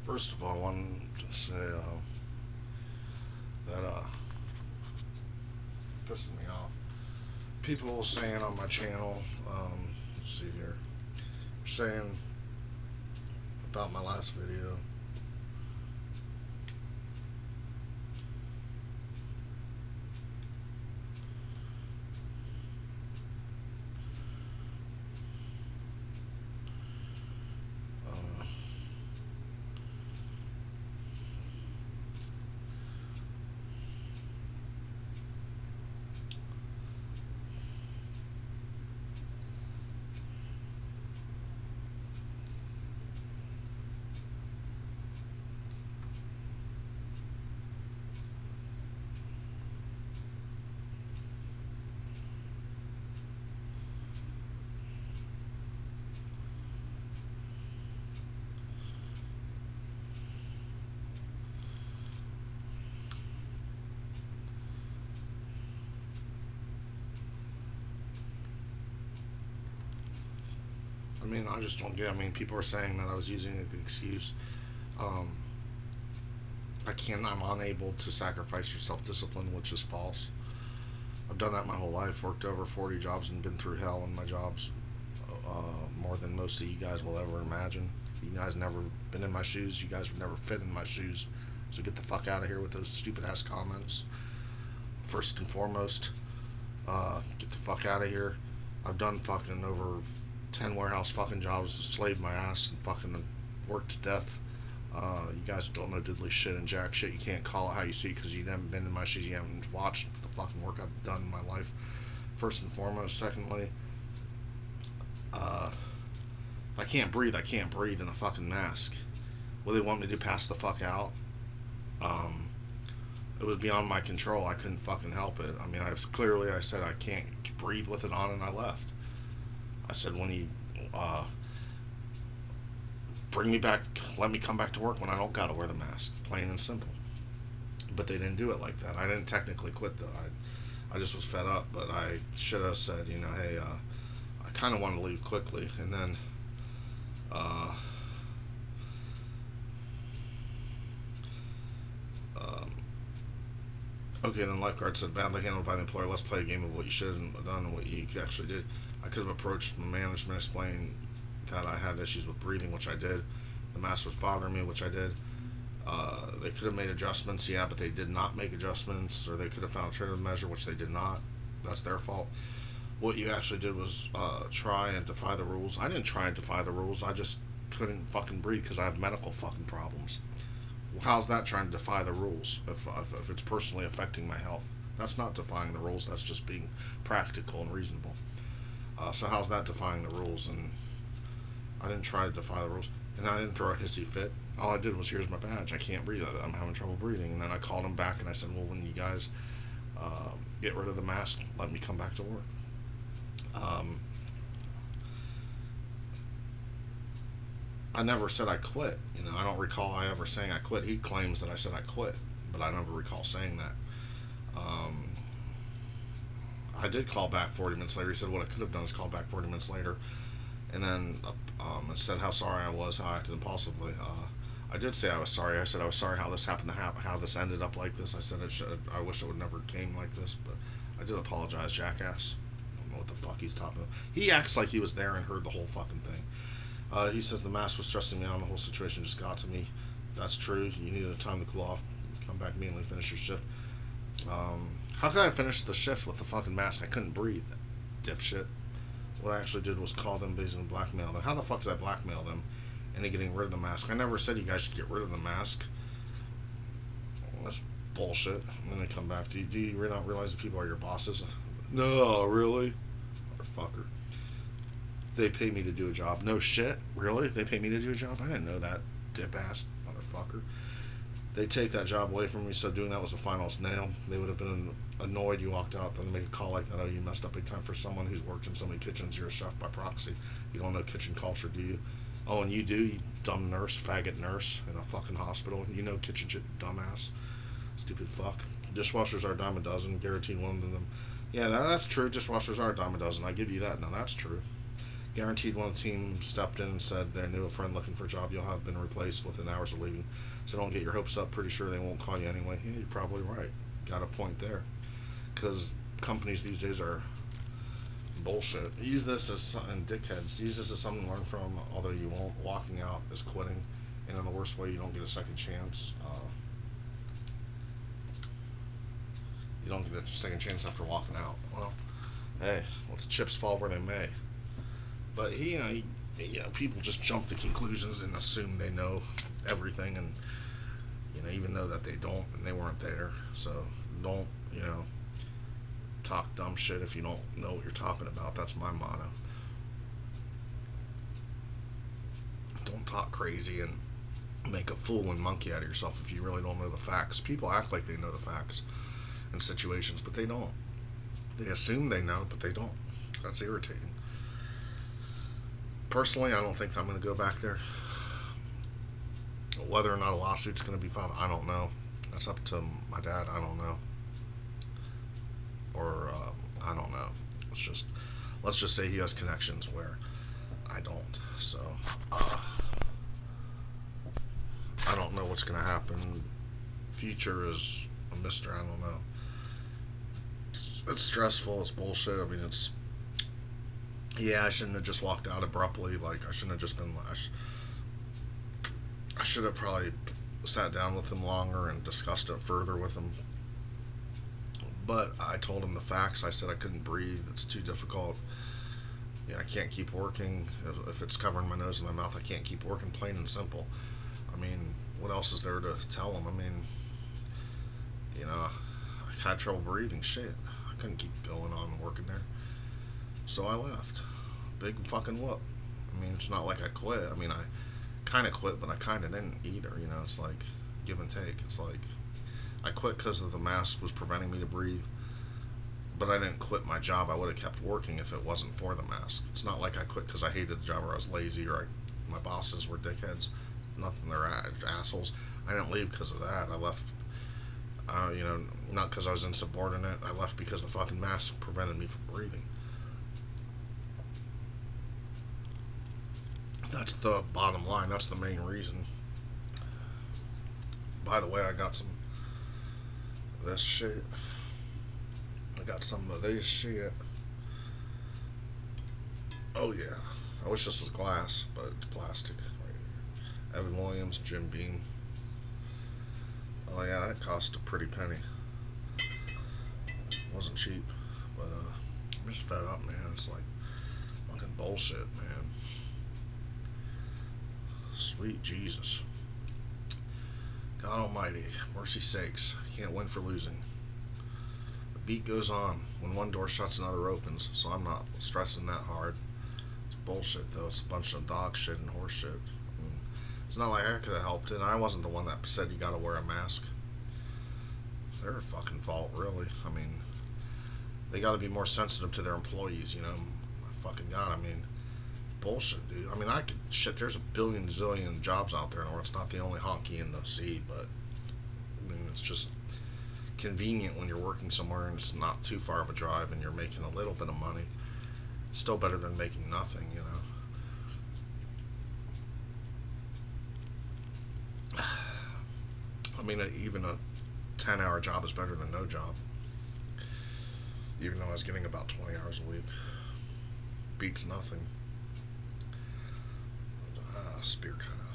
First of all, I wanted to say that pisses me off. People saying on my channel, let's see here, saying about my last video. Uh, I mean, I just don't get. I mean, people are saying that I was using an excuse. Um, I can't. I'm unable to sacrifice for self-discipline, which is false. I've done that my whole life. Worked over 40 jobs and been through hell in my jobs, more than most of you guys will ever imagine. You guys never been in my shoes. You guys would never fit in my shoes. So get the fuck out of here with those stupid ass comments. First and foremost, get the fuck out of here. I've done fucking over 10 warehouse fucking jobs, slaved my ass and fucking worked to death. You guys don't know diddly shit and jack shit. You can't call it how you see it because you haven't been in my shoes. You haven't watched the fucking work I've done in my life. First and foremost. Secondly, if I can't breathe, I can't breathe in a fucking mask. What they want me to do, pass the fuck out? Um, it was beyond my control. I couldn't fucking help it. I mean, I said I can't breathe with it on, and I left. I said, when you bring me back, let me come back to work when I don't gotta wear the mask. Plain and simple. But they didn't do it like that. I didn't technically quit though. I just was fed up. But I should have said, hey, I kind of want to leave quickly, and then. Uh, um, okay, then lifeguard said, badly handled by the employer. Let's play a game of what you should have done and what you actually did. I could have approached the management, explained that I had issues with breathing, which I did. The mask was bothering me, which I did. They could have made adjustments, yeah, but they did not make adjustments, or they could have found a alternative measure, which they did not. That's their fault. What you actually did was try and defy the rules. I didn't try and defy the rules. I just couldn't fucking breathe because I have medical fucking problems. How's that trying to defy the rules if it's personally affecting my health? That's not defying the rules. That's just being practical and reasonable. So how's that defying the rules? And I didn't try to defy the rules. And I didn't throw a hissy fit. All I did was, here's my badge. I can't breathe. I'm having trouble breathing. And then I called them back and I said, well, when you guys get rid of the mask, let me come back to work. I never said I quit. I don't recall I ever saying I quit. He claims that I said I quit, but I never recall saying that. Um, I did call back 40 minutes later. He said what I could have done is call back 40 minutes later, and then said how sorry I was, how I acted impulsively. I did say I was sorry. I said I was sorry how this happened to happen, how this ended up like this. I said I wish it would never came like this, but I did apologize, jackass. I don't know what the fuck he's talking about. He acts like he was there and heard the whole fucking thing. He says the mask was stressing me out and the whole situation just got to me. That's true. You needed a time to cool off. Come back immediately, finish your shift. How could I finish the shift with the fucking mask? I couldn't breathe. Dipshit. What I actually did was call them basically and blackmail them. How the fuck did I blackmail them into getting rid of the mask? I never said you guys should get rid of the mask. Well, that's bullshit. And then they come back. Do you not realize that people are your bosses? No, really? Motherfucker. They pay me to do a job. No shit. Really? They pay me to do a job? I didn't know that. Dip ass motherfucker. They take that job away from me, so doing that was the final nail. They would have been annoyed you walked out and make a call like that. Oh, you messed up big time. For someone who's worked in so many kitchens, you're a chef by proxy. You don't know kitchen culture, do you? Oh, and you do, you dumb nurse, faggot nurse in a fucking hospital. You know kitchen shit, dumbass. Stupid fuck. Dishwashers are a dime a dozen, guaranteed one of them. Yeah, that's true. Dishwashers are a dime a dozen. I give you that. Now that's true. Guaranteed one of the team stepped in and said they knew a friend looking for a job. You'll have been replaced within hours of leaving. So don't get your hopes up. Pretty sure they won't call you anyway. Yeah, you're probably right. Got a point there. Because companies these days are bullshit. Use this as and dickheads. Use this as something to learn from. Although you won't. Walking out is quitting, and in the worst way, you don't get a second chance. You don't get a second chance after walking out. Well, hey, let the chips fall where they may. But people just jump to conclusions and assume they know everything, and even though that they don't, and they weren't there. So don't talk dumb shit if you don't know what you're talking about. That's my motto. Don't talk crazy and make a fool and monkey out of yourself if you really don't know the facts. People act like they know the facts in situations, but they don't. They assume they know, but they don't. That's irritating. Personally, I don't think I'm going to go back there. Whether or not a lawsuit's going to be filed, I don't know. That's up to my dad. I don't know. Or I don't know. Let's just say he has connections where I don't. So I don't know what's going to happen. Future is a mystery. I don't know. It's stressful. It's bullshit. I mean, I shouldn't have just walked out abruptly. Like, I shouldn't have just been. I should have probably sat down with him longer and discussed it further with him. But I told him the facts. I said I couldn't breathe. It's too difficult. I can't keep working. If it's covering my nose and my mouth, I can't keep working, plain and simple. I mean, what else is there to tell him? I mean, I had trouble breathing. Shit. I couldn't keep going on and working there. So I left. Big fucking whoop. I mean, it's not like I quit. I mean, I kind of quit, but I kind of didn't either. It's like give and take. It's like I quit because of the mask was preventing me to breathe, but I didn't quit my job. I would have kept working if it wasn't for the mask. It's not like I quit because I hated the job or I was lazy or my bosses were dickheads. Nothing, they're assholes. I didn't leave because of that. I left, not because I was insubordinate. I left because the fucking mask prevented me from breathing. That's the bottom line. That's the main reason. By the way, I got some of this shit. I got some of this shit. Oh yeah. I wish this was glass, but it's plastic. Right here. Evan Williams, Jim Beam. Oh yeah, that cost a pretty penny. Wasn't cheap, but I'm just fed up, man. It's like fucking bullshit, man. Sweet Jesus. God Almighty, mercy sakes, can't win for losing. The beat goes on. When one door shuts, another opens, so I'm not stressing that hard. It's bullshit, though. It's a bunch of dog shit and horse shit. I mean, it's not like I could have helped it. I wasn't the one that said you gotta wear a mask. It's their fucking fault, really. I mean, they gotta be more sensitive to their employees, Fucking God, I mean, bullshit, dude. I mean, there's a billion zillion jobs out there where it's not the only honky in the sea, but I mean, it's just convenient when you're working somewhere and it's not too far of a drive and you're making a little bit of money. It's still better than making nothing, I mean, even a 10-hour job is better than no job. Even though I was getting about 20 hours a week. Beats nothing. Spear cut.